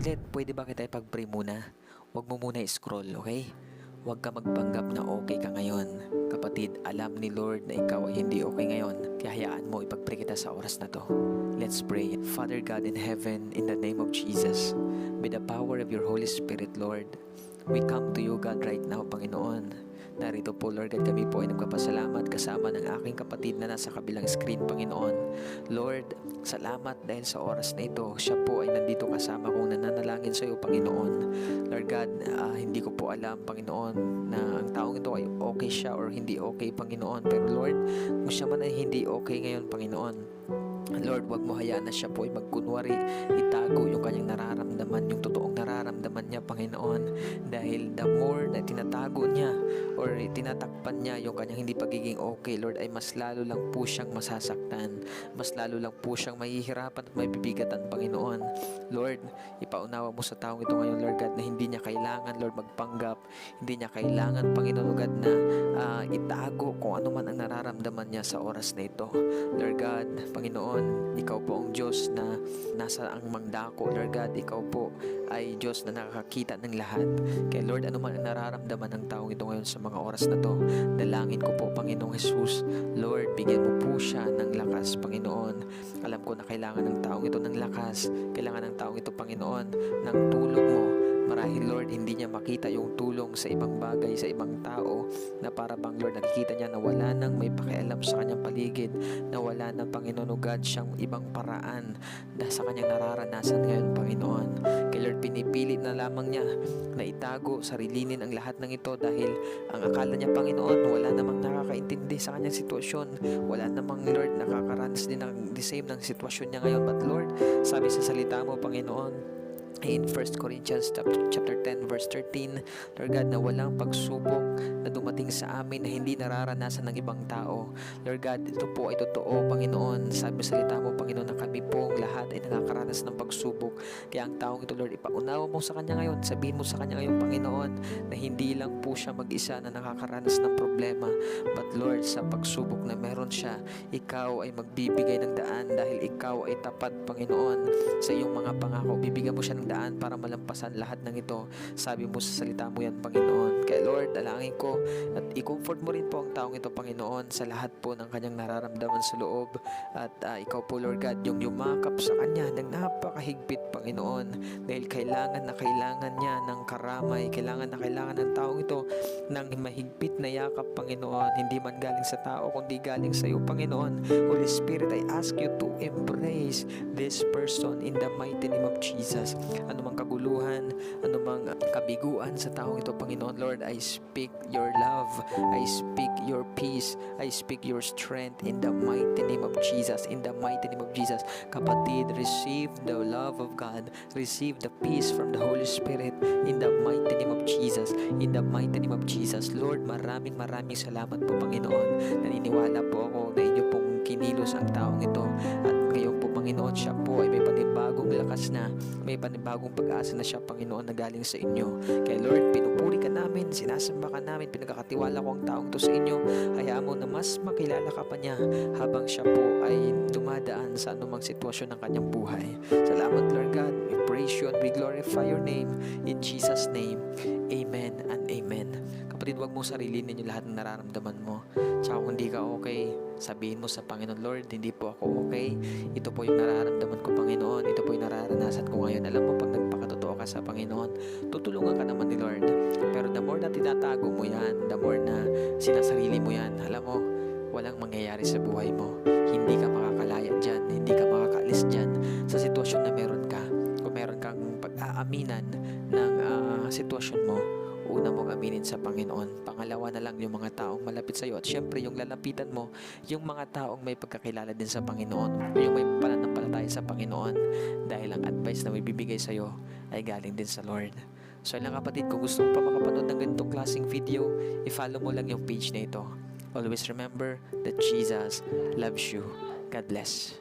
saglit, pwede ba kita ipag-pray muna? Huwag mo muna i-scroll, okay? Huwag ka magpanggap na okay ka ngayon. Kapatid, alam ni Lord na ikaw ay hindi okay ngayon. Kaya hayaan mo ipag-pray kita sa oras na to. Let's pray. Father God in heaven, in the name of Jesus, with the power of your Holy Spirit, Lord, we come to you, God, right now, Panginoon. Narito po, Lord God, kami po ay nagpapasalamat kasama ng aking kapatid na nasa kabilang screen, Panginoon. Lord, salamat dahil sa oras na ito, siya po ay nandito kasama kong nananalangin sa iyo, Panginoon. Lord God, hindi ko po alam, Panginoon, na ang taong ito ay okay siya or hindi okay, Panginoon. Pero Lord, kung siya man ay hindi okay ngayon, Panginoon, Lord, wag mo hayaan na siya po ay magkunwari, itago yung kanyang nararamdaman, yung totoong nararamdaman niya, Panginoon. Dahil the more na tinatago niya or tinatakpan niya yung kanyang hindi pagiging okay, Lord, ay mas lalo lang po siyang masasaktan, mas lalo lang po siyang mahihirapan at mabibigatan, Panginoon. Lord, ipaunawa mo sa taong ito ngayon, Lord God, na hindi niya kailangan, Lord, magpanggap, hindi niya kailangan, Panginoon God, na itago kung ano man ang nararamdaman niya sa oras na ito. Lord God, Panginoon, ikaw po ang Diyos na nasa ang mangdako, Lord God, ikaw po ay Diyos na nakakakita ng lahat. Kaya Lord, ano man ang nararamdaman ng taong ito ngayon sa mga oras na to, dalangin ko po, Panginoong Jesus, Lord, bigyan mo po siya ng lakas, Panginoon. Alam ko na kailangan ng taong ito ng lakas, kailangan ng taong ito, Panginoon, ng tulong mo. Marahil, Lord, hindi niya makita yung tulong sa ibang bagay, sa ibang tao, na para bang, Lord, nakikita niya na wala nang may pakialam sa kanyang paligid, na wala nang, Panginoon o God, siyang ibang paraan na sa kanyang nararanasan ngayon, Panginoon. Kaya Lord, pinipili na lamang niya na itago, sarilinin ang lahat ng ito dahil ang akala niya, Panginoon, wala namang nakakaintindi sa kanyang sitwasyon, wala namang, Lord, nakakaranas din ng the same ng sitwasyon niya ngayon. But Lord, sabi sa salita mo, Panginoon, in 1 Corinthians chapter 10 verse 13, Lord God, na walang pagsubok na dumating sa amin na hindi nararanasan ng ibang tao. Lord God, ito po ay totoo, Panginoon. Sabi sa salita mo, Panginoon, na kami pong lahat ay nakakaranas ng pagsubok. Kaya ang taong ito, Lord, ipaunawa mo sa kanya ngayon, sabihin mo sa kanya ngayon, Panginoon, na hindi lang po siya mag-isa na nakakaranas ng problema, but Lord, sa pagsubok na meron siya, ikaw ay magbibigay ng daan dahil ikaw ay tapat, Panginoon, sa iyong mga pangako. Bibigyan mo siya ng daan para malampasan lahat ng ito. Sabi mo sa salita mo yan, Panginoon. Kaya Lord, dalangin ko at i-comfort mo rin po ang taong ito, Panginoon, sa lahat po ng kanyang nararamdaman sa loob. At ikaw po, Lord God, yung yumakap sa kanya ng napakahigpit, Panginoon, dahil kailangan niya ng karamay, kailangan ng taong ito ng mahigpit na yakap, Panginoon, hindi man galing sa tao kundi galing sa iyo, Panginoon. Holy Spirit, I ask you to embrace this person in the mighty name of Jesus. Anumang kaguluhan, anumang kabiguan sa taong ito, Panginoon, Lord, I speak your love, I speak your peace, I speak your strength in the mighty name of Jesus, in the mighty name of Jesus. Kapatid, receive the love of God, receive the peace from the Holy Spirit in the mighty name of Jesus, in the mighty name of Jesus. Lord, maraming salamat po, Panginoon. Naniniwala po ako na inyo pong kinilos ang taong ito at ngayon po, Panginoon, siya po ay may panibagong lakas na, may panibagong pag-asa na siya, Panginoon, na galing sa inyo. Kaya Lord, pinupuri ka namin, sinasamba ka namin, pinagkakatiwala ko ang taong to sa inyo. Hayaan mo na mas makilala ka pa niya habang siya po ay dumadaan sa anumang sitwasyon ng kanyang buhay. Salamat, Lord God. We praise you and we glorify your name. In Jesus' name, amen and amen. Kapatid, huwag mo sarilinin yung lahat ng nararamdaman mo. Tsaka kung hindi ka okay, sabihin mo sa Panginoon, Lord, hindi po ako okay. Ito po yung nararamdaman ko, Panginoon. Ito po yung nararanasan ko ngayon. Alam mo, pag nagpakatotoo ka sa Panginoon, tutulungan ka naman ni Lord. Pero the more na tinatago mo yan, the more na sinasarili mo yan, alam mo, walang mangyayari sa buhay mo. Hindi ka makakalaya dyan, hindi ka makakaalis dyan sa sitwasyon na meron ka. Kung meron kang pag-aaminan ng sitwasyon mo, una mong aminin sa Panginoon. Pangalawa na lang yung mga taong malapit sa iyo. At syempre, yung lalapitan mo, yung mga taong may pagkakilala din sa Panginoon, yung may pananampalataya sa Panginoon. Dahil ang advice na may bibigay sa iyo ay galing din sa Lord. So lang kapatid, kung gusto mo pa makapanood ng ganitong klaseng video, i-follow mo lang yung page na ito. Always remember that Jesus loves you. God bless.